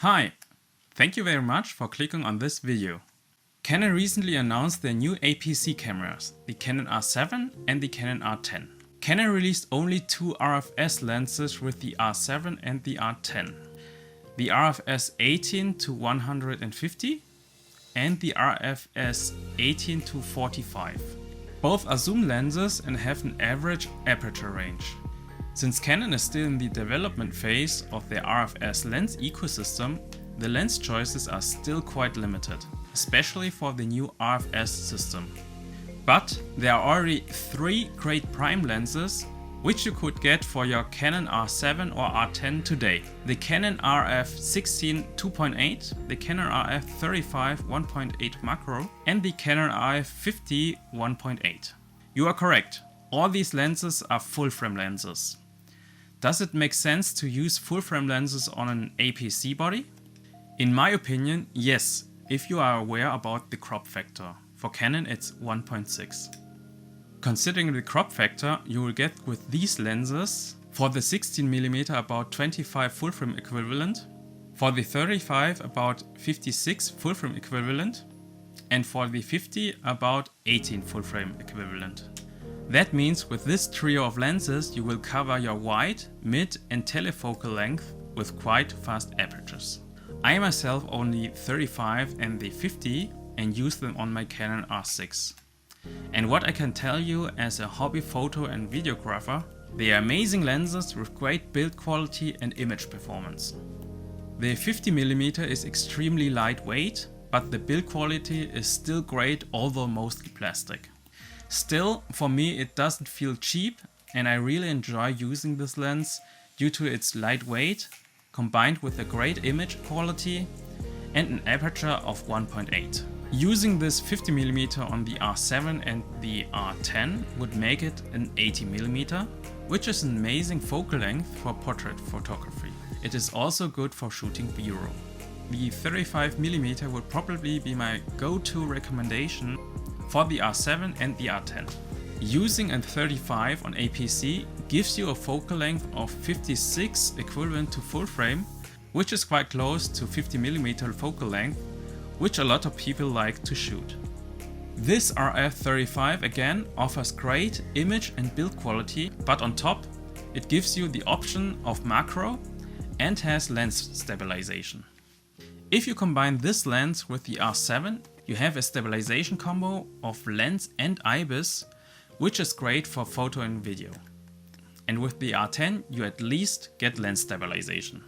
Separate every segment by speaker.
Speaker 1: Hi, thank you very much for clicking on this video. Canon recently announced their new APC cameras, the Canon R7 and the Canon R10. Canon released only two RFS lenses with the R7 and the R10. The RFS 18-150 and the RFS 18-45. Both are zoom lenses and have an average aperture range. Since Canon is still in the development phase of their RFS lens ecosystem, the lens choices are still quite limited, especially for the new RFS system. But there are already three great prime lenses which you could get for your Canon R7 or R10 today. The Canon RF16 2.8, the Canon RF35 1.8 macro and the Canon RF50 1.8. You are correct, all these lenses are full-frame lenses. Does it make sense to use full-frame lenses on an APC body? In my opinion, yes, if you are aware about the crop factor. For Canon it's 1.6. Considering the crop factor, you will get with these lenses for the 16mm about 25 full-frame equivalent, for the 35 about 56 full-frame equivalent, and for the 50 about 18 full-frame equivalent. That means with this trio of lenses you will cover your wide, mid and telefocal length with quite fast apertures. I myself only 35 and the 50 and use them on my Canon R6. And what I can tell you as a hobby photo and videographer, they are amazing lenses with great build quality and image performance. The 50mm is extremely lightweight, but the build quality is still great, although mostly plastic. Still, for me it doesn't feel cheap and I really enjoy using this lens due to its lightweight, combined with a great image quality and an aperture of 1.8. Using this 50mm on the R7 and the R10 would make it an 80mm, which is an amazing focal length for portrait photography. It is also good for shooting B-roll. The 35mm would probably be my go-to recommendation for the R7 and the R10. Using a 35 on APC gives you a focal length of 56 equivalent to full frame, which is quite close to 50mm focal length, which a lot of people like to shoot. This RF35 again offers great image and build quality, but on top it gives you the option of macro and has lens stabilization. If you combine this lens with the R7, you have a stabilization combo of lens and IBIS, which is great for photo and video. And with the R10 you at least get lens stabilization.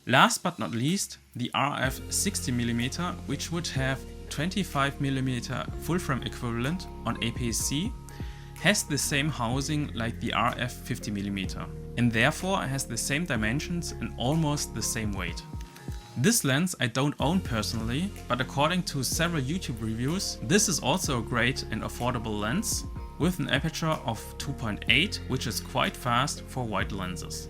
Speaker 1: Last but not least, the RF 60mm, which would have 25mm full frame equivalent on APC, has the same housing like the RF 50mm and therefore has the same dimensions and almost the same weight. This lens I don't own personally, but according to several YouTube reviews, this is also a great and affordable lens with an aperture of 2.8, which is quite fast for wide lenses.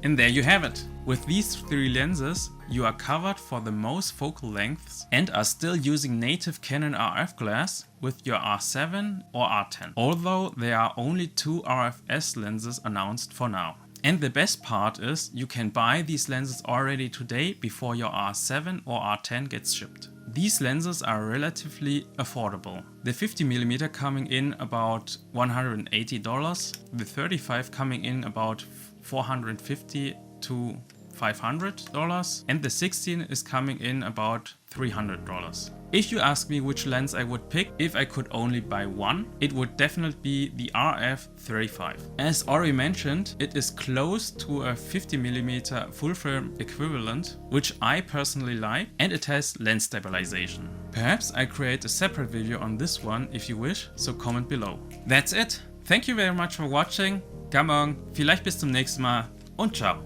Speaker 1: And there you have it. With these three lenses, you are covered for the most focal lengths and are still using native Canon RF glass with your R7 or R10, although there are only two RFS lenses announced for now. And the best part is you can buy these lenses already today before your R7 or R10 gets shipped. These lenses are relatively affordable. The 50mm coming in about $180, the 35 coming in about $450 to $500 and the 16 is coming in about $300. If you ask me which lens I would pick if I could only buy one, it would definitely be the RF35. As already mentioned, it is close to a 50mm full frame equivalent, which I personally like, and it has lens stabilization. Perhaps I create a separate video on this one if you wish, so comment below. That's it. Thank you very much for watching. Come on, vielleicht bis zum nächsten Mal und ciao.